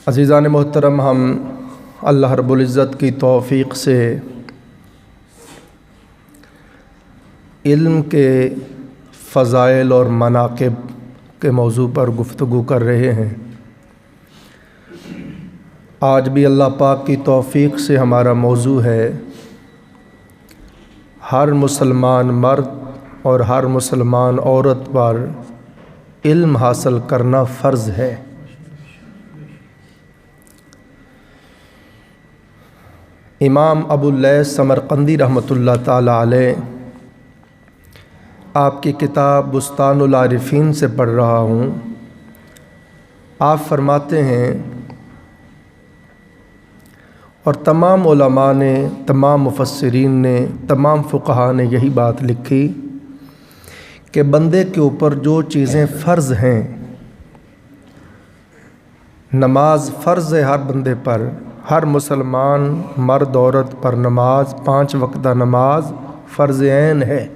عزیزان محترم، ہم اللہ رب العزت کی توفیق سے علم کے فضائل اور مناقب کے موضوع پر گفتگو کر رہے ہیں۔ آج بھی اللہ پاک کی توفیق سے ہمارا موضوع ہے ہر مسلمان مرد اور ہر مسلمان عورت پر علم حاصل کرنا فرض ہے۔ امام ابو اللیث سمرقندی رحمۃ اللہ تعالی علیہ، آپ کی کتاب بستان العارفین سے پڑھ رہا ہوں۔ آپ فرماتے ہیں، اور تمام علماء نے، تمام مفسرین نے، تمام فقہاء نے یہی بات لکھی کہ بندے کے اوپر جو چیزیں فرض ہیں، نماز فرض ہے ہر بندے پر، ہر مسلمان مرد عورت پر نماز، 5 وقتہ نماز فرض عین ہے۔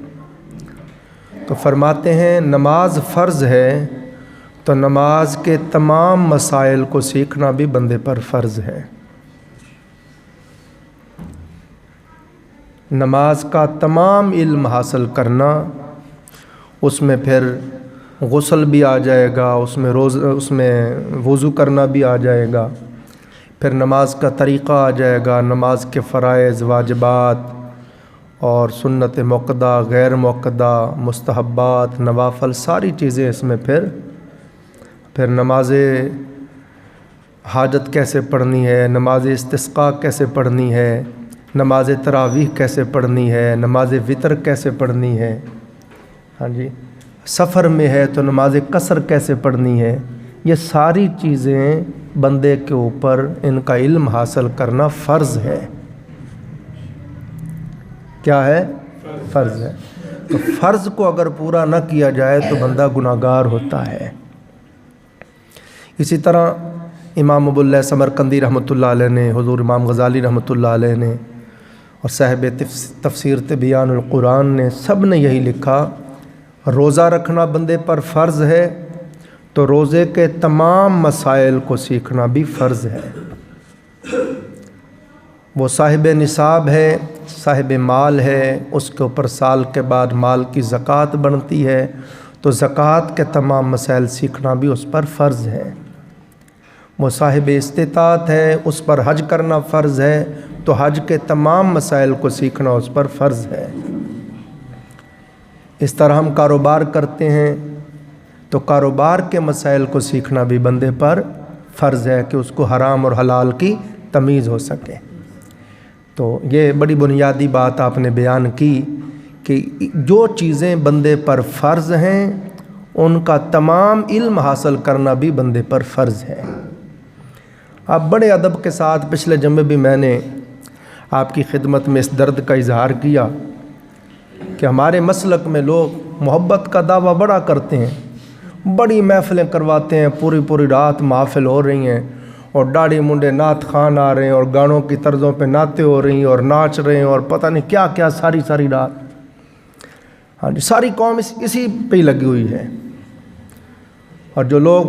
تو فرماتے ہیں نماز فرض ہے تو نماز کے تمام مسائل کو سیکھنا بھی بندے پر فرض ہے۔ نماز کا تمام علم حاصل کرنا، اس میں پھر غسل بھی آ جائے گا، اس میں وضو کرنا بھی آ جائے گا، پھر نماز کا طریقہ آ جائے گا، نماز کے فرائض، واجبات اور سنت موقدہ، غیر موقدہ، مستحبات، نوافل، ساری چیزیں اس میں پھر نماز حاجت کیسے پڑھنی ہے، نماز استسقاء کیسے پڑھنی ہے، نماز تراویح کیسے پڑھنی ہے، نماز وتر کیسے پڑھنی ہے، ہاں جی، سفر میں ہے تو نماز قصر کیسے پڑھنی ہے، یہ ساری چیزیں بندے کے اوپر ان کا علم حاصل کرنا فرض ہے۔ کیا ہے؟ فرض ہے۔ تو فرض کو اگر پورا نہ کیا جائے تو بندہ گناہگار ہوتا ہے۔ اسی طرح امام ابو اللیث سمرقندی رحمۃ اللہ علیہ نے، حضور امام غزالی رحمۃ اللہ علیہ نے، اور صاحب تفسیر تبیان القرآن نے، سب نے یہی لکھا، روزہ رکھنا بندے پر فرض ہے تو روزے کے تمام مسائل کو سیکھنا بھی فرض ہے۔ وہ صاحب نصاب ہے، صاحب مال ہے، اس کے اوپر سال کے بعد مال کی زکوٰۃ بنتی ہے، تو زکوٰۃ کے تمام مسائل سیکھنا بھی اس پر فرض ہے۔ وہ صاحب استطاعت ہے، اس پر حج کرنا فرض ہے، تو حج کے تمام مسائل کو سیکھنا اس پر فرض ہے۔ اس طرح ہم کاروبار کرتے ہیں تو کاروبار کے مسائل کو سیکھنا بھی بندے پر فرض ہے کہ اس کو حرام اور حلال کی تمیز ہو سکے۔ تو یہ بڑی بنیادی بات آپ نے بیان کی کہ جو چیزیں بندے پر فرض ہیں ان کا تمام علم حاصل کرنا بھی بندے پر فرض ہے۔ اب بڑے ادب کے ساتھ پچھلے جمعے بھی میں نے آپ کی خدمت میں اس درد کا اظہار کیا کہ ہمارے مسلک میں لوگ محبت کا دعویٰ بڑا کرتے ہیں، بڑی محفلیں کرواتے ہیں، پوری رات محافل ہو رہی ہیں، اور داڑھی منڈے نعت خوان آ رہے ہیں، اور گانوں کی طرزوں پہ نعتیں ہو رہی ہیں، اور ناچ رہے ہیں، اور پتہ نہیں کیا کیا ساری رات۔ ہاں جی، ساری قوم اسی پہ ہی لگی ہوئی ہے۔ اور جو لوگ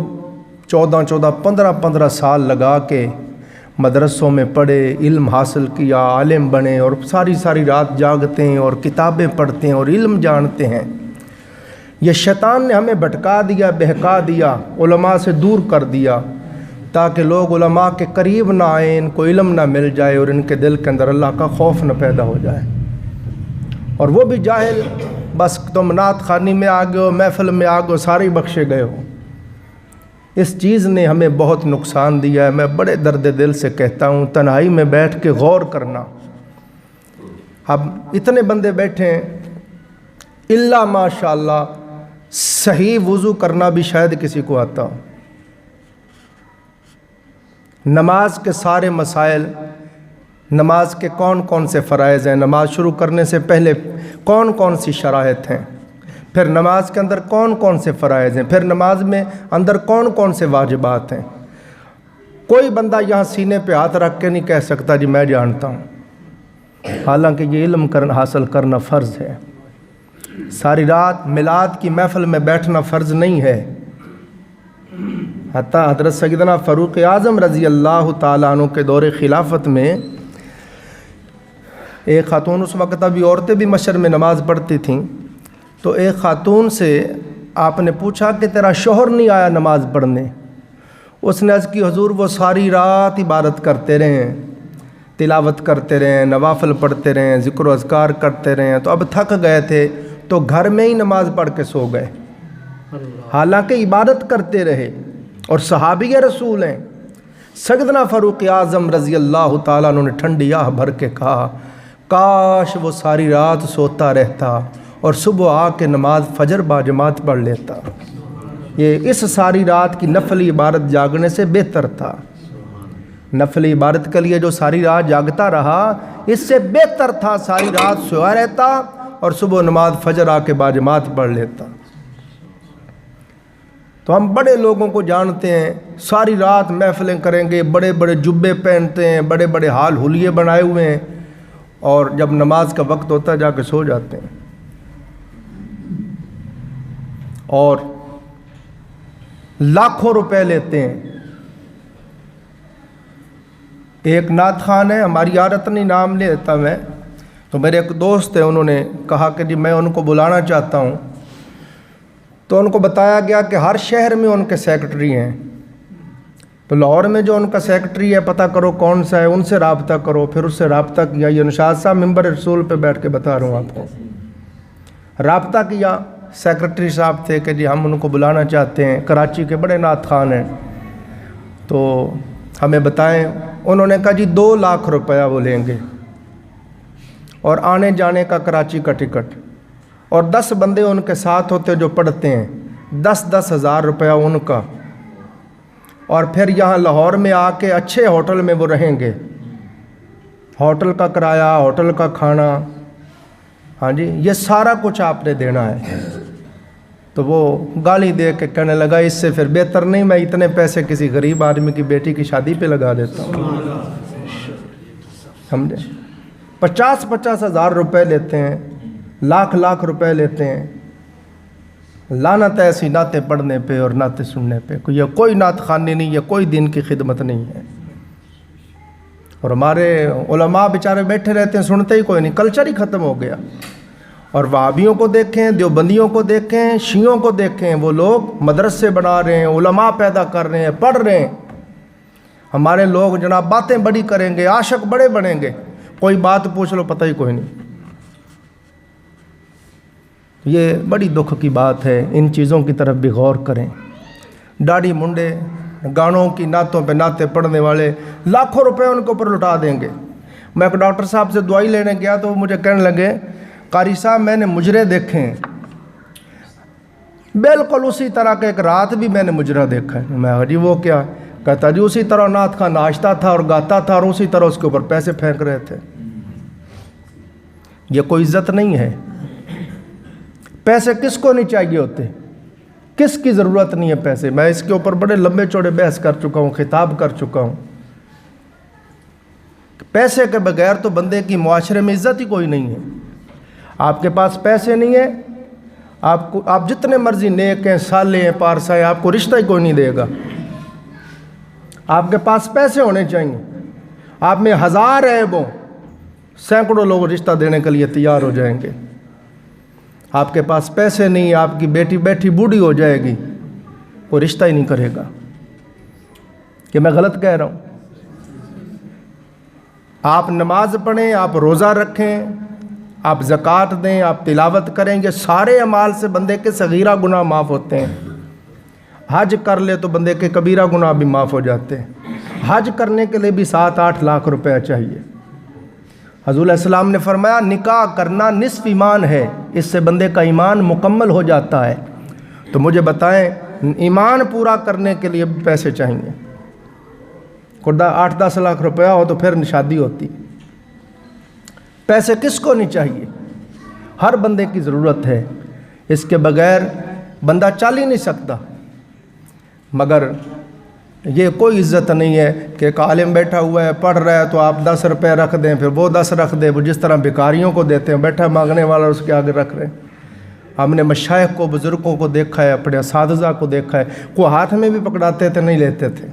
14 15 سال لگا کے مدرسوں میں پڑھے، علم حاصل کیا، عالم بنے، اور ساری رات جاگتے ہیں اور کتابیں پڑھتے ہیں اور علم جانتے ہیں، یہ شیطان نے ہمیں بھٹکا دیا، بہکا دیا، علماء سے دور کر دیا، تاکہ لوگ علماء کے قریب نہ آئیں، ان کو علم نہ مل جائے، اور ان کے دل کے اندر اللہ کا خوف نہ پیدا ہو جائے۔ اور وہ بھی جاہل، بس تم نعت خوانی میں آ گئے ہو، محفل میں آ گئے ہو، سارے بخشے گئے ہو۔ اس چیز نے ہمیں بہت نقصان دیا ہے۔ میں بڑے درد دل سے کہتا ہوں، تنہائی میں بیٹھ کے غور کرنا۔ اب اتنے بندے بیٹھے ہیں، الا ماشاءاللہ صحیح وضو کرنا بھی شاید کسی کو آتا ہو، نماز کے سارے مسائل، نماز کے کون سے فرائض ہیں، نماز شروع کرنے سے پہلے کون سی شرائط ہیں، پھر نماز کے اندر کون سے فرائض ہیں، پھر نماز میں اندر کون سے واجبات ہیں۔ کوئی بندہ یہاں سینے پہ ہاتھ رکھ کے نہیں کہہ سکتا جی میں جانتا ہوں، حالانکہ یہ علم حاصل کرنا فرض ہے۔ ساری رات میلاد کی محفل میں بیٹھنا فرض نہیں ہے، حتیٰ حضرت سیدنا فاروق اعظم رضی اللہ تعالیٰ عنہ کے دور خلافت میں ایک خاتون، اس وقت ابھی عورتیں بھی مشر میں نماز پڑھتی تھیں، تو ایک خاتون سے آپ نے پوچھا کہ تیرا شوہر نہیں آیا نماز پڑھنے؟ اس نے عرض کی حضور وہ ساری رات عبادت کرتے رہے ہیں، تلاوت کرتے رہے ہیں، نوافل پڑھتے رہے ہیں، ذکر و اذکار کرتے رہے ہیں، تو اب تھک گئے تھے تو گھر میں ہی نماز پڑھ کے سو گئے، حالانکہ عبادت کرتے رہے اور صحابی رسول ہیں۔ سیدنا فاروق اعظم رضی اللہ تعالیٰ عنہ نے ٹھنڈی آہ بھر کے کہا کاش وہ ساری رات سوتا رہتا اور صبح آ کے نماز فجر باجماعت پڑھ لیتا، یہ اس ساری رات کی نفلی عبادت جاگنے سے بہتر تھا۔ نفلی عبادت کے لیے جو ساری رات جاگتا رہا اس سے بہتر تھا ساری رات سویا رہتا اور صبح نماز فجر آ کے باجماعت پڑھ لیتا۔ تو ہم بڑے لوگوں کو جانتے ہیں، ساری رات محفلیں کریں گے، بڑے بڑے جبے پہنتے ہیں، بڑے بڑے حال حلیے بنائے ہوئے ہیں، اور جب نماز کا وقت ہوتا ہے جا کے سو جاتے ہیں۔ اور لاکھوں روپے لیتے ہیں۔ ایک نعت خان ہے، ہماری عادت نہیں نام لے لیتا میں، تو میرے ایک دوست ہیں، انہوں نے کہا کہ جی میں ان کو بلانا چاہتا ہوں، تو ان کو بتایا گیا کہ ہر شہر میں ان کے سیکرٹری ہیں، تو لاہور میں جو ان کا سیکرٹری ہے پتہ کرو کون سا ہے، ان سے رابطہ کرو۔ پھر اس سے رابطہ کیا، یہ نشاط صاحب ممبر رسول پہ بیٹھ کے بتا رہا ہوں آپ کو، رابطہ کیا، سیکرٹری صاحب تھے کہ جی ہم ان کو بلانا چاہتے ہیں، کراچی کے بڑے نعت خان ہیں، تو ہمیں بتائیں۔ انہوں نے کہا جی 2 لاکھ روپیہ وہ لیں گے اور آنے جانے کا کراچی کا ٹکٹ، اور 10 بندے ان کے ساتھ ہوتے جو پڑھتے ہیں، 10-10 ہزار روپیہ ان کا، اور پھر یہاں لاہور میں آ کے اچھے ہوٹل میں وہ رہیں گے، ہوٹل کا کرایہ، ہوٹل کا کھانا، ہاں جی یہ سارا کچھ آپ نے دینا ہے۔ تو وہ گالی دے کے کہنے لگا اس سے پھر بہتر نہیں میں اتنے پیسے کسی غریب آدمی کی بیٹی کی شادی پہ لگا دیتا ہوں، سمجھے؟ 50-50 ہزار روپے لیتے ہیں، لاکھ روپے لیتے ہیں، لعنت ہے ایسی نعتیں پڑھنے پہ اور نعتیں سننے پہ۔ کوئی نعت خوانی نہیں ہے، کوئی دین کی خدمت نہیں ہے، اور ہمارے علماء بیچارے بیٹھے رہتے ہیں، سنتے ہی کوئی نہیں، کلچر ہی ختم ہو گیا۔ اور وہابیوں کو دیکھیں، دیوبندیوں کو دیکھیں، شیعوں کو دیکھیں، وہ لوگ مدرسے بنا رہے ہیں، علماء پیدا کر رہے ہیں، پڑھ رہے ہیں۔ ہمارے لوگ جناب باتیں بڑی کریں گے، عاشق بڑے بنیں گے، کوئی بات پوچھ لو پتہ ہی کوئی نہیں۔ یہ بڑی دکھ کی بات ہے، ان چیزوں کی طرف بھی غور کریں۔ داڑھی منڈے گانوں کی نعتوں پہ نعتیں پڑھنے والے لاکھوں روپے ان کے اوپر لٹا دیں گے۔ میں ایک ڈاکٹر صاحب سے دوائی لینے گیا تو وہ مجھے کہنے لگے قاری صاحب میں نے مجرے دیکھے ہیں، بالکل اسی طرح کا ایک رات بھی میں نے مجرا دیکھا ہے۔ میں جی وہ کیا؟ کہتا جی اسی طرح نعت خان ناچتا تھا اور گاتا تھا اور اسی طرح اس کے اوپر پیسے پھینک رہے تھے۔ یہ کوئی عزت نہیں ہے۔ پیسے کس کو نہیں چاہیے ہوتے؟ کس کی ضرورت نہیں ہے پیسے؟ میں اس کے اوپر بڑے لمبے چوڑے بحث کر چکا ہوں، خطاب کر چکا ہوں۔ پیسے کے بغیر تو بندے کی معاشرے میں عزت ہی کوئی نہیں ہے۔ آپ کے پاس پیسے نہیں ہیں، آپ جتنے مرضی نیک ہیں، صالح ہیں، پارسا ہیں، آپ کو رشتہ ہی کوئی نہیں دے گا۔ آپ کے پاس پیسے ہونے چاہیے، آپ میں 1000 عیب ہوں، سینکڑوں لوگ رشتہ دینے کے لیے تیار ہو جائیں گے۔ آپ کے پاس پیسے نہیں، آپ کی بیٹی بیٹھی بوڑھی ہو جائے گی، کوئی رشتہ ہی نہیں کرے گا۔ کہ میں غلط کہہ رہا ہوں؟ آپ نماز پڑھیں، آپ روزہ رکھیں، آپ زکوٰۃ دیں، آپ تلاوت کریں، یہ سارے اعمال سے بندے کے صغیرہ گناہ معاف ہوتے ہیں۔ حج کر لے تو بندے کے کبیرہ گناہ بھی معاف ہو جاتے ہیں۔ حج کرنے کے لیے بھی 7-8 لاکھ روپے چاہیے۔ حضور علیہ السلام نے فرمایا نکاح کرنا نصف ایمان ہے، اس سے بندے کا ایمان مکمل ہو جاتا ہے۔ تو مجھے بتائیں ایمان پورا کرنے کے لیے بھی پیسے چاہیے۔ 8-10 لاکھ روپیہ ہو تو پھر شادی ہوتی۔ پیسے کس کو نہیں چاہیے؟ ہر بندے کی ضرورت ہے، اس کے بغیر بندہ چل ہی نہیں سکتا۔ مگر یہ کوئی عزت نہیں ہے کہ ایک عالم بیٹھا ہوا ہے پڑھ رہا ہے تو آپ 10 روپے رکھ دیں، پھر وہ 10 رکھ دیں، وہ جس طرح بھکاریوں کو دیتے ہیں، بیٹھا مانگنے والا اس کے آگے رکھ رہے ہیں۔ ہم نے مشائخ کو بزرگوں کو دیکھا ہے, اپنے اساتذہ کو دیکھا ہے, وہ ہاتھ میں بھی پکڑاتے تھے, نہیں لیتے تھے,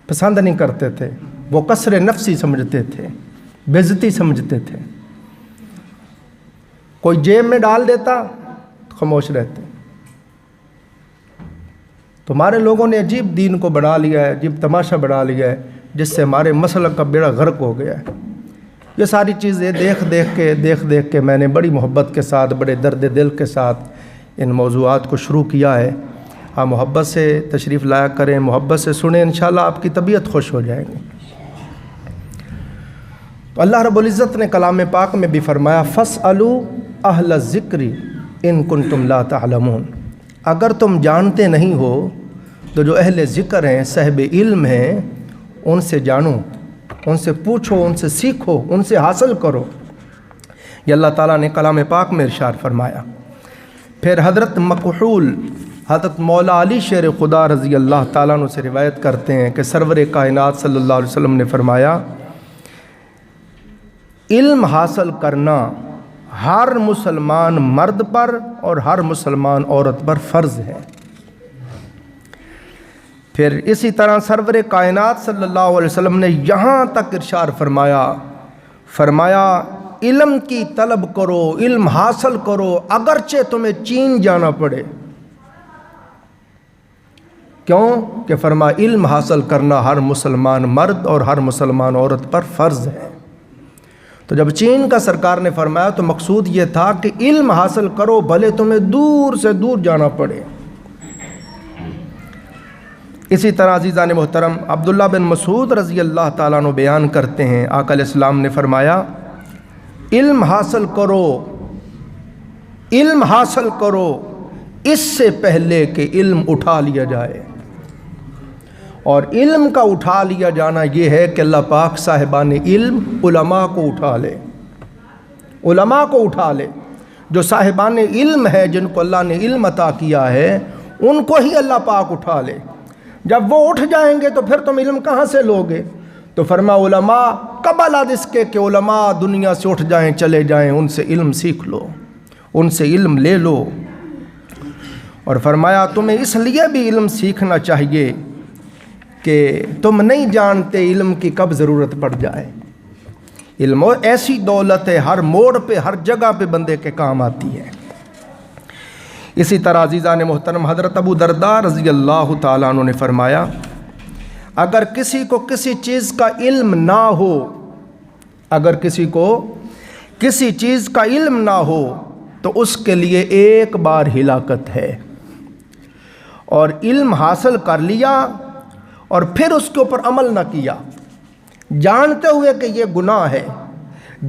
پسند نہیں کرتے تھے, وہ کسر نفسی سمجھتے تھے, بے عزتی سمجھتے تھے. کوئی جیب میں ڈال دیتا خاموش رہتے. تو ہمارے لوگوں نے عجیب دین کو بنا لیا ہے, عجیب تماشا بنا لیا ہے, جس سے ہمارے مسلک کا بیڑا غرق ہو گیا ہے. یہ ساری چیزیں دیکھ دیکھ کے میں نے بڑی محبت کے ساتھ, بڑے درد دل کے ساتھ ان موضوعات کو شروع کیا ہے. آپ محبت سے تشریف لایا کریں, محبت سے سنیں, انشاءاللہ آپ کی طبیعت خوش ہو جائے گی. تو اللہ رب العزت نے کلام پاک میں بھی فرمایا فَاسْأَلُوا أَهْلَ الذِّكْرِ إِن كُنتُمْ لَا تَعْلَمُونَ. اگر تم جانتے نہیں ہو تو جو اہل ذکر ہیں, صاحب علم ہیں, ان سے جانو, ان سے پوچھو, ان سے سیکھو, ان سے حاصل کرو. یہ اللہ تعالیٰ نے کلام پاک میں ارشاد فرمایا. پھر حضرت مکحول حضرت مولا علی شیر خدا رضی اللہ تعالیٰ عنہ سے روایت کرتے ہیں کہ سرور کائنات صلی اللہ علیہ وسلم نے فرمایا علم حاصل کرنا ہر مسلمان مرد پر اور ہر مسلمان عورت پر فرض ہے. پھر اسی طرح سرور کائنات صلی اللہ علیہ وسلم نے یہاں تک ارشاد فرمایا علم کی طلب کرو, علم حاصل کرو, اگرچہ تمہیں چین جانا پڑے. کیوں کہ فرمایا علم حاصل کرنا ہر مسلمان مرد اور ہر مسلمان عورت پر فرض ہے. تو جب چین کا سرکار نے فرمایا تو مقصود یہ تھا کہ علم حاصل کرو بھلے تمہیں دور سے دور جانا پڑے. اسی طرح عزیزان محترم عبداللہ بن مسعود رضی اللہ تعالیٰ عنہ بیان کرتے ہیں, آقا علیہ السلام نے فرمایا علم حاصل کرو, علم حاصل کرو اس سے پہلے کہ علم اٹھا لیا جائے. اور علم کا اٹھا لیا جانا یہ ہے کہ اللہ پاک صاحبان علم علماء کو اٹھا لے, علماء کو اٹھا لے. جو صاحبان علم ہے, جن کو اللہ نے علم عطا کیا ہے, ان کو ہی اللہ پاک اٹھا لے. جب وہ اٹھ جائیں گے تو پھر تم علم کہاں سے لوگے؟ تو فرما علماء قبل از اس کے کہ علماء دنیا سے اٹھ جائیں, چلے جائیں, ان سے علم سیکھ لو, ان سے علم لے لو. اور فرمایا تمہیں اس لیے بھی علم سیکھنا چاہیے کہ تم نہیں جانتے علم کی کب ضرورت پڑ جائے. علم ایسی دولت ہے, ہر موڑ پہ ہر جگہ پہ بندے کے کام آتی ہے. اسی طرح عزیزان محترم حضرت ابو درداء رضی اللہ تعالیٰ عنہ نے فرمایا اگر کسی کو کسی چیز کا علم نہ ہو, اگر کسی کو کسی چیز کا علم نہ ہو تو اس کے لیے ایک بار ہلاکت ہے. اور علم حاصل کر لیا اور پھر اس کے اوپر عمل نہ کیا, جانتے ہوئے کہ یہ گناہ ہے,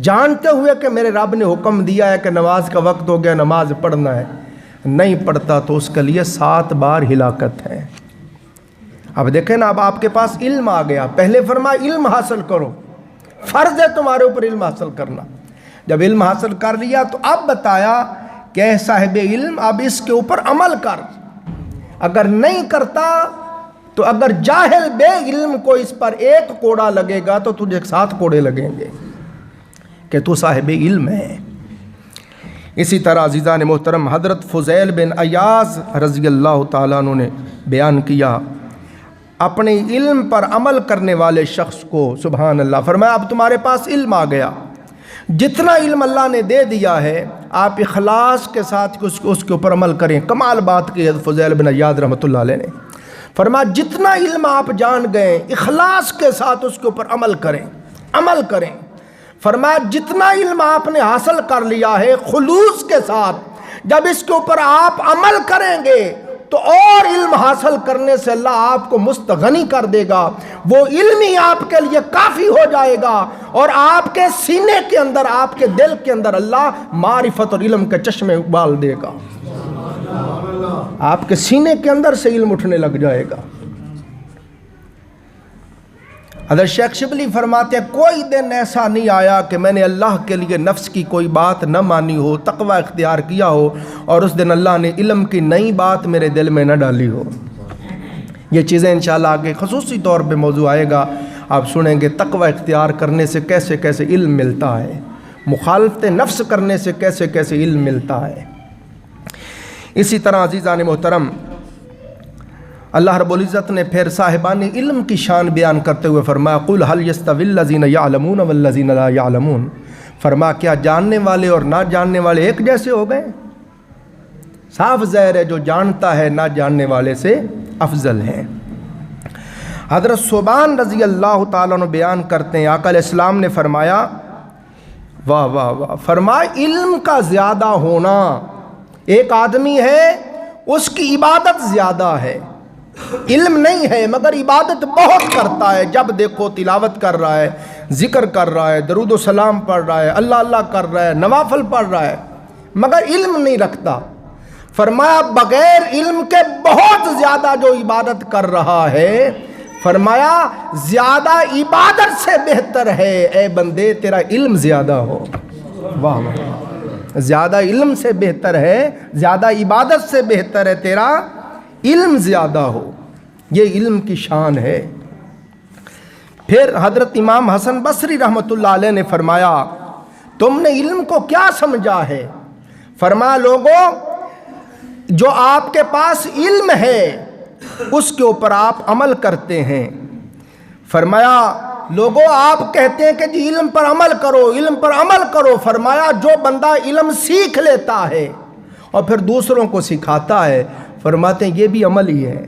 جانتے ہوئے کہ میرے رب نے حکم دیا ہے کہ نماز کا وقت ہو گیا, نماز پڑھنا ہے, نہیں پڑھتا تو اس کے لیے 7 بار ہلاکت ہے. اب دیکھیں نا, اب آپ کے پاس علم آ گیا, پہلے فرمایا علم حاصل کرو, فرض ہے تمہارے اوپر علم حاصل کرنا. جب علم حاصل کر لیا تو اب بتایا کہ صاحب علم اب اس کے اوپر عمل کر. اگر نہیں کرتا تو اگر جاہل بے علم کو اس پر ایک کوڑا لگے گا تو تجھے 7 کوڑے لگیں گے کہ تو صاحب علم ہے. اسی طرح عزیزان محترم حضرت فضیل بن عیاض رضی اللہ تعالیٰ عنہ نے بیان کیا اپنے علم پر عمل کرنے والے شخص کو, سبحان اللہ, فرمایا اب تمہارے پاس علم آ گیا, جتنا علم اللہ نے دے دیا ہے آپ اخلاص کے ساتھ اس کے اوپر عمل کریں. کمال بات کی حضرت فضیل بن عیاض رحمۃ اللہ علیہ نے فرمایا جتنا علم آپ جان گئے اخلاص کے ساتھ اس کے اوپر عمل کریں, عمل کریں. فرمایا جتنا علم آپ نے حاصل کر لیا ہے خلوص کے ساتھ جب اس کے اوپر آپ عمل کریں گے تو اور علم حاصل کرنے سے اللہ آپ کو مستغنی کر دے گا. وہ علم ہی آپ کے لیے کافی ہو جائے گا اور آپ کے سینے کے اندر, آپ کے دل کے اندر اللہ معرفت اور علم کے چشمے ابال دے گا. آپ کے سینے کے اندر سے علم اٹھنے لگ جائے گا. حضرت شیخ شبلی فرماتے ہیں کوئی دن ایسا نہیں آیا کہ میں نے اللہ کے لیے نفس کی کوئی بات نہ مانی ہو, تقوی اختیار کیا ہو اور اس دن اللہ نے علم کی نئی بات میرے دل میں نہ ڈالی ہو. یہ چیزیں انشاءاللہ آگے خصوصی طور پہ موضوع آئے گا, آپ سنیں گے تقوی اختیار کرنے سے کیسے کیسے علم ملتا ہے, مخالفت نفس کرنے سے کیسے کیسے علم ملتا ہے. اسی طرح عزیزان محترم اللہ رب العزت نے پھر صاحبان علم کی شان بیان کرتے ہوئے فرمایا قل هل يستوي الذين يعلمون والذين لا يعلمون، فرمایا کیا جاننے والے اور نہ جاننے والے ایک جیسے ہو گئے؟ صاف ظاہر ہے جو جانتا ہے نہ جاننے والے سے افضل ہے۔ حضرت ثوبان رضی اللہ تعالیٰ عنہ بیان کرتے ہیں آقا علیہ السلام نے فرمایا واہ واہ واہ، فرمایا علم کا زیادہ ہونا، ایک آدمی ہے اس کی عبادت زیادہ ہے، علم نہیں ہے مگر عبادت بہت کرتا ہے، جب دیکھو تلاوت کر رہا ہے، ذکر کر رہا ہے، درود و سلام پڑھ رہا ہے، اللہ اللہ کر رہا ہے، نوافل پڑھ رہا ہے، مگر علم نہیں رکھتا۔ فرمایا بغیر علم کے بہت زیادہ جو عبادت کر رہا ہے، فرمایا زیادہ عبادت سے بہتر ہے اے بندے تیرا علم زیادہ ہو۔ واہ واہ، زیادہ علم سے بہتر ہے، زیادہ عبادت سے بہتر ہے تیرا علم زیادہ ہو، یہ علم کی شان ہے۔ پھر حضرت امام حسن بصری رحمۃ اللہ علیہ نے فرمایا تم نے علم کو کیا سمجھا ہے؟ فرمایا لوگوں جو آپ کے پاس علم ہے اس کے اوپر آپ عمل کرتے ہیں۔ فرمایا لوگوں آپ کہتے ہیں کہ جی علم پر عمل کرو، علم پر عمل کرو، فرمایا جو بندہ علم سیکھ لیتا ہے اور پھر دوسروں کو سکھاتا ہے، فرماتے ہیں یہ بھی عمل ہی ہے۔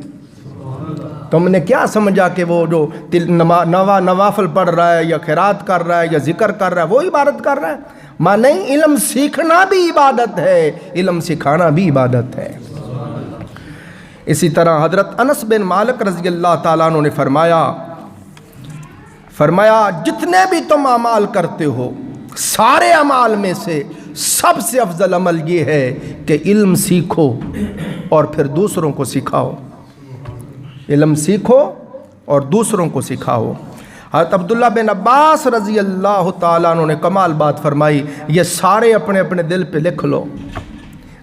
تم نے کیا سمجھا کہ وہ جو نوافل پڑھ رہا ہے یا خیرات کر رہا ہے یا ذکر کر رہا ہے وہ عبادت کر رہا ہے؟ ماں نہیں، علم سیکھنا بھی عبادت ہے، علم سکھانا بھی عبادت ہے۔ اسی طرح حضرت انس بن مالک رضی اللہ تعالیٰ عنہ نے فرمایا جتنے بھی تم اعمال کرتے ہو سارے اعمال میں سے سب سے افضل عمل یہ ہے کہ علم سیکھو اور پھر دوسروں کو سکھاؤ، علم سیکھو اور دوسروں کو سکھاؤ۔ حضرت عبداللہ بن عباس رضی اللہ تعالیٰ عنہ نے کمال بات فرمائی، یہ سارے اپنے اپنے دل پہ لکھ لو،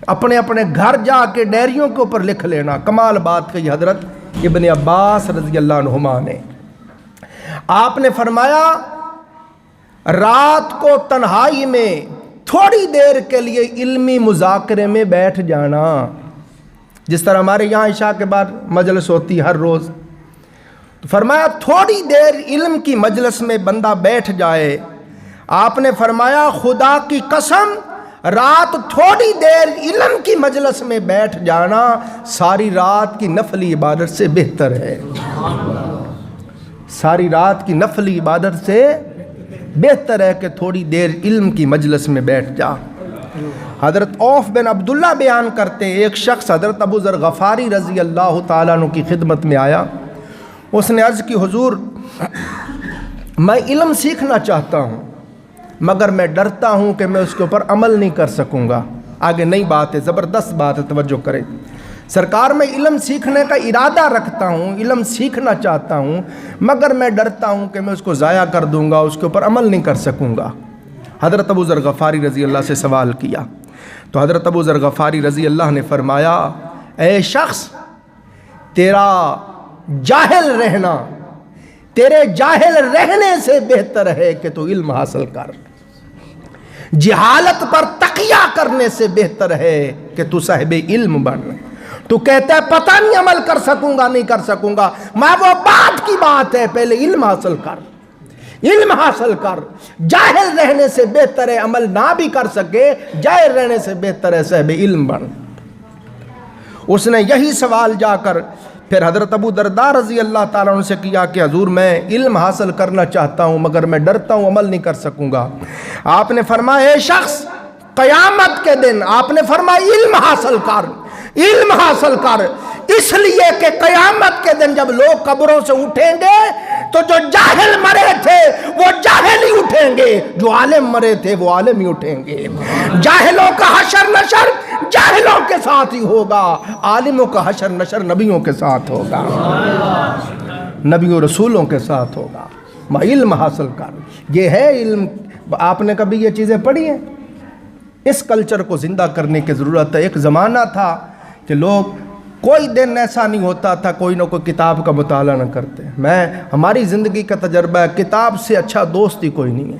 اپنے اپنے گھر جا کے ڈائریوں کے اوپر لکھ لینا۔ کمال بات کہی حضرت ابن عباس رضی اللہ عنہما نے۔ آپ نے فرمایا رات کو تنہائی میں تھوڑی دیر کے لیے علمی مذاکرے میں بیٹھ جانا، جس طرح ہمارے یہاں عشاء کے بعد مجلس ہوتی ہر روز، تو فرمایا تھوڑی دیر علم کی مجلس میں بندہ بیٹھ جائے۔ آپ نے فرمایا خدا کی قسم رات تھوڑی دیر علم کی مجلس میں بیٹھ جانا ساری رات کی نفلی عبادت سے بہتر ہے، ساری رات کی نفلی عبادت سے بہتر ہے کہ تھوڑی دیر علم کی مجلس میں بیٹھ جا۔ حضرت عوف بن عبداللہ بیان کرتے ہیں ایک شخص حضرت ابو ذر غفاری رضی اللہ تعالیٰ عنہ کی خدمت میں آیا، اس نے عرض کی حضور میں علم سیکھنا چاہتا ہوں مگر میں ڈرتا ہوں کہ میں اس کے اوپر عمل نہیں کر سکوں گا۔ آگے نئی بات ہے، زبردست بات ہے، توجہ کریں۔ سرکار میں علم سیکھنے کا ارادہ رکھتا ہوں، علم سیکھنا چاہتا ہوں مگر میں ڈرتا ہوں کہ میں اس کو ضائع کر دوں گا، اس کے اوپر عمل نہیں کر سکوں گا۔ حضرت ابو ذر غفاری رضی اللہ سے سوال کیا تو حضرت ابو ذر غفاری رضی اللہ نے فرمایا اے شخص تیرا جاہل رہنا، تیرے جاہل رہنے سے بہتر ہے کہ تو علم حاصل کر، جہالت پر تقیہ کرنے سے بہتر ہے کہ تو صاحب علم بن۔ تو کہتا ہے پتہ نہیں عمل کر سکوں گا نہیں کر سکوں گا، میں وہ بات کی بات ہے پہلے علم حاصل کر، علم حاصل کر۔ جاہل رہنے سے بہتر ہے عمل نہ بھی کر سکے، جاہل رہنے سے بہتر ہے صاحب علم بن۔ اس نے یہی سوال جا کر پھر حضرت ابو درداء رضی اللہ تعالیٰ عنہ سے کیا کہ حضور میں علم حاصل کرنا چاہتا ہوں مگر میں ڈرتا ہوں عمل نہیں کر سکوں گا۔ آپ نے فرمایا اے شخص قیامت کے دن آپ نے فرمایا علم حاصل کر، علم حاصل کر، اس لیے کہ قیامت کے دن جب لوگ قبروں سے اٹھیں گے تو جو جاہل مرے تھے وہ جاہل ہی اٹھیں گے، جو عالم مرے تھے وہ عالم ہی اٹھیں گے۔ جاہلوں کا حشر نشر جاہلوں کے ساتھ ہی ہوگا، عالموں کا حشر نشر نبیوں کے ساتھ ہوگا، نبیوں رسولوں کے ساتھ ہوگا۔ علم حاصل کر، یہ ہے علم۔ آپ نے کبھی یہ چیزیں پڑھی ہیں؟ اس کلچر کو زندہ کرنے کی ضرورت ہے۔ ایک زمانہ تھا کہ لوگ کوئی دن ایسا نہیں ہوتا تھا کوئی نہ کوئی کتاب کا مطالعہ نہ کرتے۔ ہماری زندگی کا تجربہ ہے کتاب سے اچھا دوست ہی کوئی نہیں ہے۔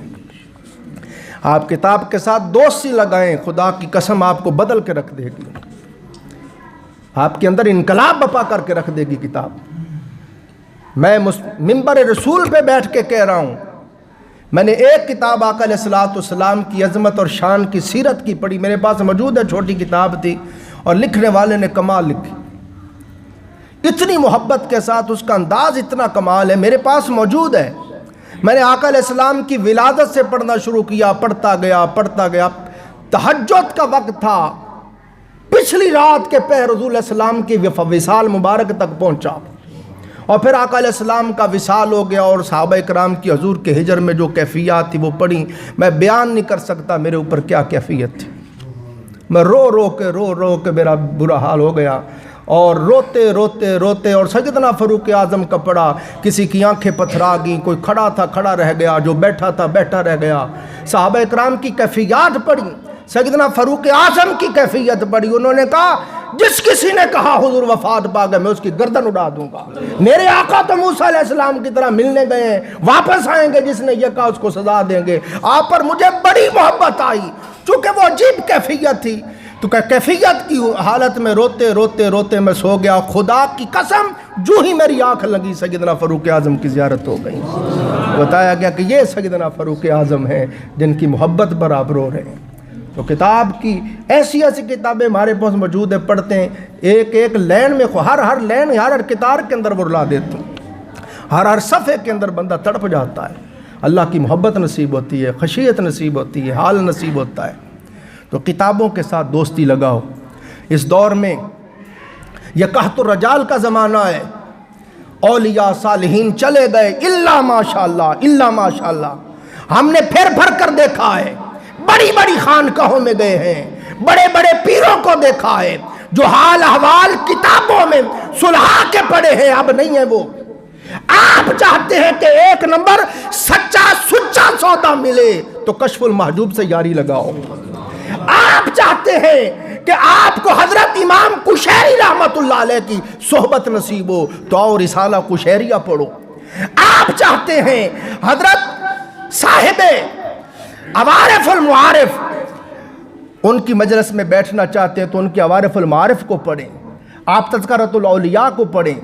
آپ کتاب کے ساتھ دوستی لگائیں، خدا کی قسم آپ کو بدل کے رکھ دے گی۔ آپ کے اندر انقلاب بپا کر کے رکھ دے گی کتاب. میں منبر رسول پہ بیٹھ کے کہہ رہا ہوں, میں نے ایک کتاب آقا علیہ الصلوۃ والسلام کی عظمت اور شان کی سیرت کی پڑھی, میرے پاس موجود ہے, چھوٹی کتاب تھی اور لکھنے والے نے کمال لکھی, اتنی محبت کے ساتھ, اس کا انداز اتنا کمال ہے, میرے پاس موجود ہے. میں نے آقا علیہ السلام کی ولادت سے پڑھنا شروع کیا, پڑھتا گیا, تہجد کا وقت تھا, پچھلی رات کے پہر حضور علیہ السلام کی وصال مبارک تک پہنچا, اور پھر آقا علیہ السلام کا وصال ہو گیا, اور صحابہ کرام کی حضور کے ہجر میں جو کیفیات تھی وہ پڑھی, میں بیان نہیں کر سکتا میرے اوپر کیا کیفیت تھی. میں رو کے میرا برا حال ہو گیا, اور روتے اور سیدنا فاروق اعظم کا پڑھا, کسی کی آنکھیں پتھرا گئیں, کوئی کھڑا تھا کھڑا رہ گیا, جو بیٹھا تھا بیٹھا رہ گیا. صحابہ کرام کی کیفیات پڑھی, سیدنا فاروق اعظم کی کیفیت پڑھی. انہوں نے کہا جس کسی نے کہا حضور وفات پا گئے میں اس کی گردن اڑا دوں گا. میرے آقا تو موسیٰ علیہ السلام کی طرح ملنے گئے ہیں, واپس آئیں گے, جس نے یہ کہا اس کو سزا دیں گے. آپ پر مجھے بڑی محبت آئی, چونکہ وہ عجیب کیفیت تھی. تو کیفیت کی حالت میں روتے میں سو گیا. خدا کی قسم جو ہی میری آنکھ لگی سیدنا فاروق اعظم کی زیارت ہو گئی. بتایا گیا کہ یہ سیدنا فاروق اعظم ہیں جن کی محبت پر آپ رو رہے ہیں. تو کتاب کی ایسی کتابیں ہمارے پاس موجود ہیں, پڑھتے ہیں, ایک لین میں ہر لین, ہر کتار کے اندر وہ رلا دیتے ہیں, ہر صفحے کے اندر بندہ تڑپ جاتا ہے. اللہ کی محبت نصیب ہوتی ہے, خشیت نصیب ہوتی ہے, حال نصیب ہوتا ہے. تو کتابوں کے ساتھ دوستی لگاؤ. اس دور میں یہ قحط الرجال کا زمانہ ہے, اولیاء صالحین چلے گئے الا ماشاءاللہ. ہم نے پھر کر دیکھا ہے, بڑی خانقاہوں میں گئے ہیں, بڑے پیروں کو دیکھا ہے, جو حال احوال کتابوں میں سلہا کے پڑے ہیں, اب نہیں ہے وہ. آپ چاہتے ہیں کہ ایک نمبر سچا سودا ملے تو کشف المحجوب سے یاری لگاؤ. آپ چاہتے ہیں کہ آپ کو حضرت امام قشیری رحمت اللہ علیہ کی صحبت نصیب ہو تو اور رسالہ قشیریہ پڑھو. آپ چاہتے ہیں حضرت صاحب عوارف المعارف, ان کی مجلس میں بیٹھنا چاہتے ہیں تو ان کی عوارف المعارف کو پڑھیں, آپ تذکرۃ الاولیاء کو پڑھیں,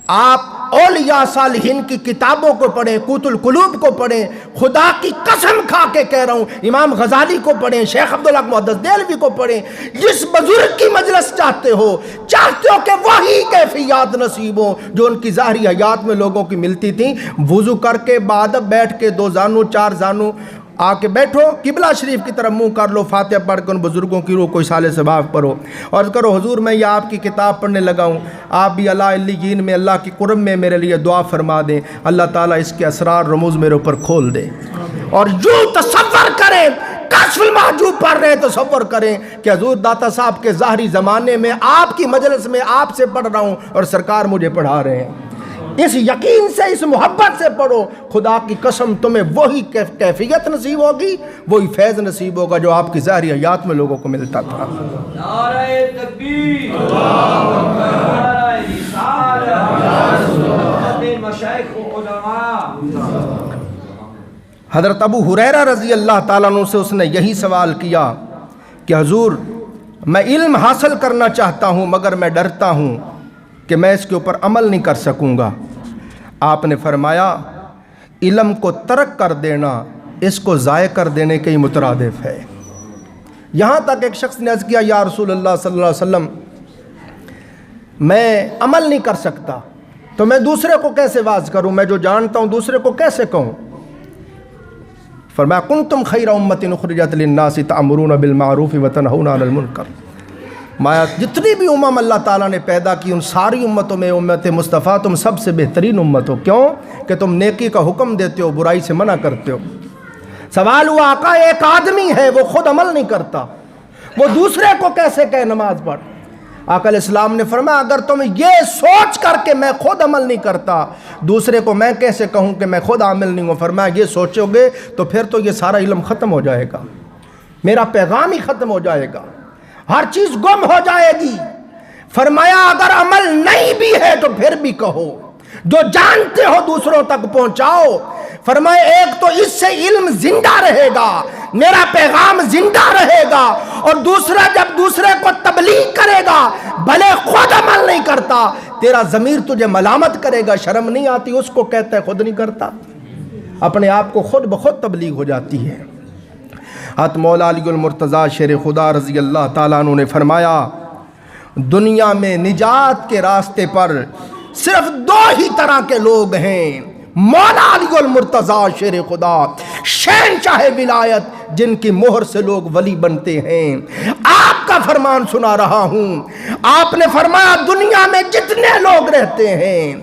آپ اولیاء صالحین کی کتابوں کو پڑھیں, قوت القلوب کو پڑھیں. خدا کی قسم کھا کے کہہ رہا ہوں, امام غزالی کو پڑھیں, شیخ عبدالحق محدث دہلوی کو پڑھیں. جس بزرگ کی مجلس چاہتے ہو کہ وہی کیفیات نصیب ہو جو ان کی ظاہری حیات میں لوگوں کی ملتی تھیں. وضو کر کے بعد بیٹھ کے 2 زانو 4 زانو آ کے بیٹھو, قبلہ شریف کی طرف منہ کر لو, فاتحہ پڑھ کے ان بزرگوں کی روح کوئی سال ثواب پڑھو, اور کرو حضور میں یہ آپ کی کتاب پڑھنے لگا ہوں, آپ بھی اللہ علیین میں اللہ کی قرب میں میرے لیے دعا فرما دیں, اللہ تعالیٰ اس کے اسرار رموز میرے اوپر کھول دے. اور یوں تصور کریں, کشف المحجوب پڑھ رہے ہیں, تصور کریں کہ حضور داتا صاحب کے ظاہری زمانے میں آپ کی مجلس میں آپ سے پڑھ رہا ہوں اور سرکار مجھے پڑھا رہے ہیں. اس یقین سے, اس محبت سے پڑھو, خدا کی قسم تمہیں وہی کیفیت نصیب ہوگی, وہی فیض نصیب ہوگا جو آپ کی ظاہری حیات میں لوگوں کو ملتا تھا. نعرہ تکبیر, اللہ اکبر, نعرہ رسالت, مشائخ و علماء. حضرت ابو ہریرہ رضی اللہ تعالیٰ عنہ سے اس نے یہی سوال کیا کہ حضور میں علم حاصل کرنا چاہتا ہوں مگر میں ڈرتا ہوں کہ میں اس کے اوپر عمل نہیں کر سکوں گا. آپ نے فرمایا علم کو ترک کر دینا اس کو ضائع کر دینے کے ہی مترادف ہے. یہاں تک ایک شخص نے عرض کیا یا رسول اللہ صلی اللہ علیہ وسلم میں عمل نہیں کر سکتا تو میں دوسرے کو کیسے واعظ کروں, میں جو جانتا ہوں دوسرے کو کیسے کہوں. فرمایا کنتم خیر امت اخرجت للناس تأمرون بالمعروف وتنہون عن المنکر. مایا جتنی بھی امم اللہ تعالیٰ نے پیدا کی ان ساری امتوں میں امت مصطفیٰ تم سب سے بہترین امت ہو. کیوں کہ تم نیکی کا حکم دیتے ہو, برائی سے منع کرتے ہو. سوال ہوا آقا ایک آدمی ہے وہ خود عمل نہیں کرتا, وہ دوسرے کو کیسے کہے نماز پڑھ. آقا علیہ السلام نے فرمایا اگر تم یہ سوچ کر کے میں خود عمل نہیں کرتا دوسرے کو میں کیسے کہوں کہ میں خود عامل نہیں ہوں, فرمایا یہ سوچو گے تو پھر تو یہ سارا علم ختم ہو جائے گا, میرا پیغام ہی ختم ہو جائے گا, ہر چیز گم ہو جائے گی. فرمایا اگر عمل نہیں بھی ہے تو پھر بھی کہو, جو جانتے ہو دوسروں تک پہنچاؤ. فرمایا ایک تو اس سے علم زندہ رہے گا, میرا پیغام زندہ رہے گا، اور دوسرا جب دوسرے کو تبلیغ کرے گا بھلے خود عمل نہیں کرتا، تیرا ضمیر تجھے ملامت کرے گا، شرم نہیں آتی اس کو کہتا ہے خود نہیں کرتا، اپنے آپ کو خود بخود تبلیغ ہو جاتی ہے۔ حضرت مولا علی المرتضیٰ شیر خدا رضی اللہ تعالیٰ عنہ نے فرمایا دنیا میں نجات کے راستے پر صرف دو ہی طرح کے لوگ ہیں، مولا علی المرتضیٰ شیر خدا شہنشاہ ولایت جن کی مہر سے لوگ ولی بنتے ہیں۔ آپ کا فرمان سنا رہا ہوں، آپ نے فرمایا دنیا میں جتنے لوگ رہتے ہیں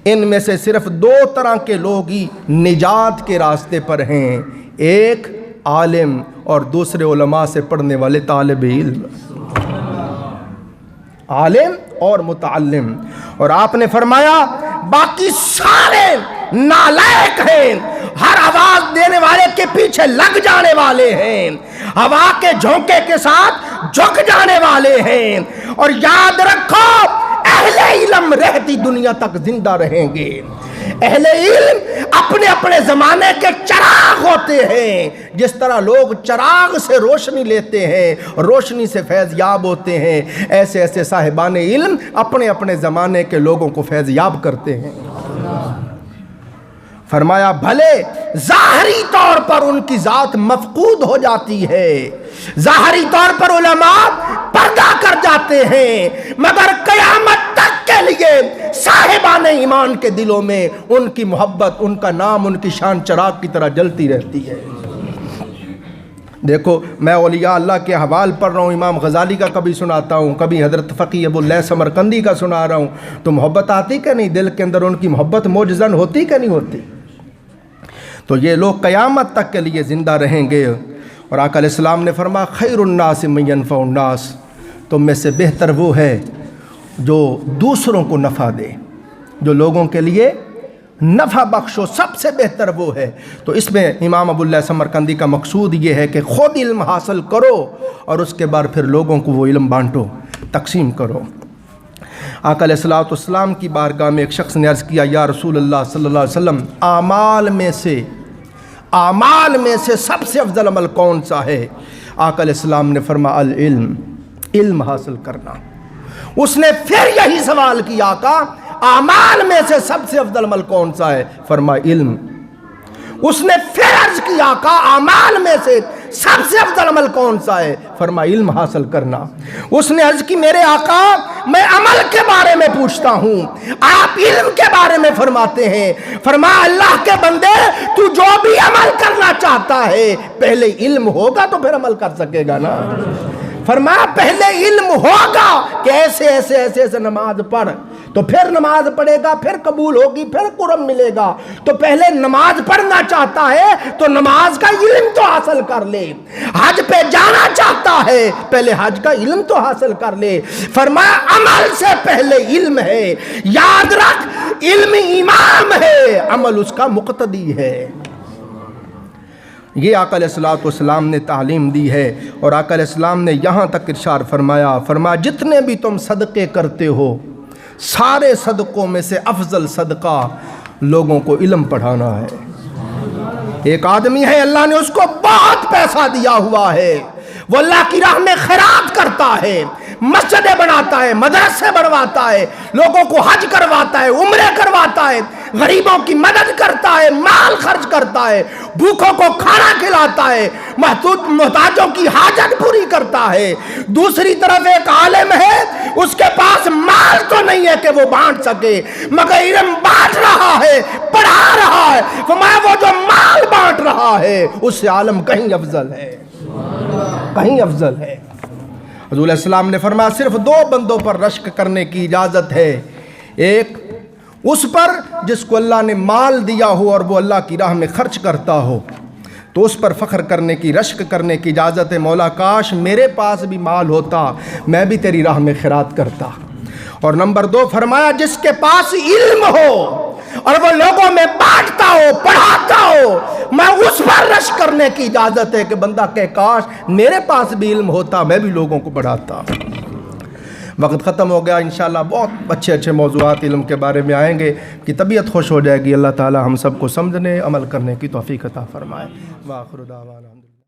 ان میں سے صرف دو طرح کے لوگ ہی نجات کے راستے پر ہیں، ایک عالم اور دوسرے علماء سے پڑھنے والے طالب علم، عالم اور متعلم۔ اور آپ نے فرمایا باقی سارے نالائق ہیں، ہر آواز دینے والے کے پیچھے لگ جانے والے ہیں، ہوا کے جھونکے کے ساتھ جھک جانے والے ہیں، اور یاد رکھو اہل علم رہتی دنیا تک زندہ رہیں گے۔ اہل علم اپنے اپنے زمانے کے چراغ ہوتے ہیں، جس طرح لوگ چراغ سے روشنی لیتے ہیں، روشنی سے فیض یاب ہوتے ہیں، ایسے ایسے صاحبان علم اپنے اپنے زمانے کے لوگوں کو فیض یاب کرتے ہیں۔ فرمایا بھلے ظاہری طور پر ان کی ذات مفقود ہو جاتی ہے، ظاہری طور پر علماء پردہ کر جاتے ہیں، مگر قیامت تک کے لیے صاحبان ایمان کے دلوں میں ان کی محبت، ان کا نام، ان کی شان چراغ کی طرح جلتی رہتی ہے۔ دیکھو میں اولیاء اللہ کے حوال پڑھ رہا ہوں، امام غزالی کا کبھی سناتا ہوں، کبھی حضرت فقی ابو اللیث سمرقندی کا سنا رہا ہوں، تو محبت آتی کہ نہیں؟ دل کے اندر ان کی محبت موجزن ہوتی کہ نہیں ہوتی؟ تو یہ لوگ قیامت تک کے لیے زندہ رہیں گے۔ اور آقا علیہ السلام نے فرمایا خیر الناس من ینفع الناس، تم میں سے بہتر وہ ہے جو دوسروں کو نفع دے، جو لوگوں کے لیے نفع بخشو، سب سے بہتر وہ ہے۔ تو اس میں امام ابو اللیث سمرقندی کا مقصود یہ ہے کہ خود علم حاصل کرو اور اس کے بعد پھر لوگوں کو وہ علم بانٹو، تقسیم کرو۔ آقا علیہ السلام کی بارگاہ میں ایک شخص نے عرض کیا یا رسول اللہ صلی اللہ علیہ وسلم اعمال میں سے سب سے افضل عمل کون سا ہے؟ آقا علیہ السلام نے فرمایا العلم، علم حاصل کرنا۔ اس نے پھر یہی سوال کیا آقا اعمال میں سے سب سے افضل عمل کون سا ہے؟ فرمایا علم۔ اس نے پھر عرض کیا آقا اعمال میں سے سب سے افضل عمل کون سا ہے؟ فرمایا علم حاصل کرنا۔ اس نے عرض کی میرے آقا میں عمل کے بارے میں پوچھتا ہوں، آپ علم کے بارے میں فرماتے ہیں۔ فرمایا اللہ کے بندے تو جو بھی عمل کرنا چاہتا ہے پہلے علم ہوگا تو پھر عمل کر سکے گا نا۔ فرمایا پہلے علم ہوگا کہ ایسے ایسے ایسے ایسے نماز پڑھ، تو پھر نماز پڑھے گا، پھر قبول ہوگی، پھر قرب ملے گا۔ تو پہلے نماز پڑھنا چاہتا ہے تو نماز کا علم تو حاصل کر لے، حج پہ جانا چاہتا ہے پہلے حج کا علم تو حاصل کر لے۔ فرمایا عمل سے پہلے علم ہے، یاد رکھ علم امام ہے، عمل اس کا مقتدی ہے۔ یہ آقا علیہ السلام نے تعلیم دی ہے۔ اور آقا علیہ السلام نے یہاں تک ارشاد فرمایا جتنے بھی تم صدقے کرتے ہو سارے صدقوں میں سے افضل صدقہ لوگوں کو علم پڑھانا ہے۔ ایک آدمی ہے اللہ نے اس کو بہت پیسہ دیا ہوا ہے، وہ اللہ کی راہ میں خیرات کرتا ہے، مسجدیں بناتا ہے، مدرسے بنواتا ہے، لوگوں کو حج کرواتا ہے، عمرے کرواتا ہے، غریبوں کی مدد کرتا ہے، مال خرچ کرتا ہے، بھوکوں کو کھانا کھلاتا ہے، محتاجوں کی حاجت پوری کرتا ہے۔ دوسری طرف ایک عالم ہے، اس کے پاس مال تو نہیں ہے کہ وہ بانٹ سکے، مگر علم بانٹ رہا ہے، پڑھا رہا ہے۔ فرمایا وہ جو مال بانٹ رہا ہے اس سے عالم کہیں افضل ہے، کہیں افضل ہے۔ حضور علیہ السلام نے فرمایا صرف دو بندوں پر رشک کرنے کی اجازت ہے، ایک اس پر جس کو اللہ نے مال دیا ہو اور وہ اللہ کی راہ میں خرچ کرتا ہو، تو اس پر فخر کرنے کی، رشک کرنے کی اجازت ہے، مولا کاش میرے پاس بھی مال ہوتا میں بھی تیری راہ میں خیرات کرتا۔ اور نمبر دو فرمایا جس کے پاس علم ہو اور وہ لوگوں میں بانٹتا ہو، پڑھاتا ہو، میں اس پر رشک کرنے کی اجازت ہے کہ بندہ کہ کاش میرے پاس بھی علم ہوتا میں بھی لوگوں کو پڑھاتا۔ وقت ختم ہو گیا، انشاءاللہ بہت اچھے اچھے موضوعات علم کے بارے میں آئیں گے کہ طبیعت خوش ہو جائے گی۔ اللہ تعالی ہم سب کو سمجھنے عمل کرنے کی توفیق عطا فرمائے۔ وآخر دعوانا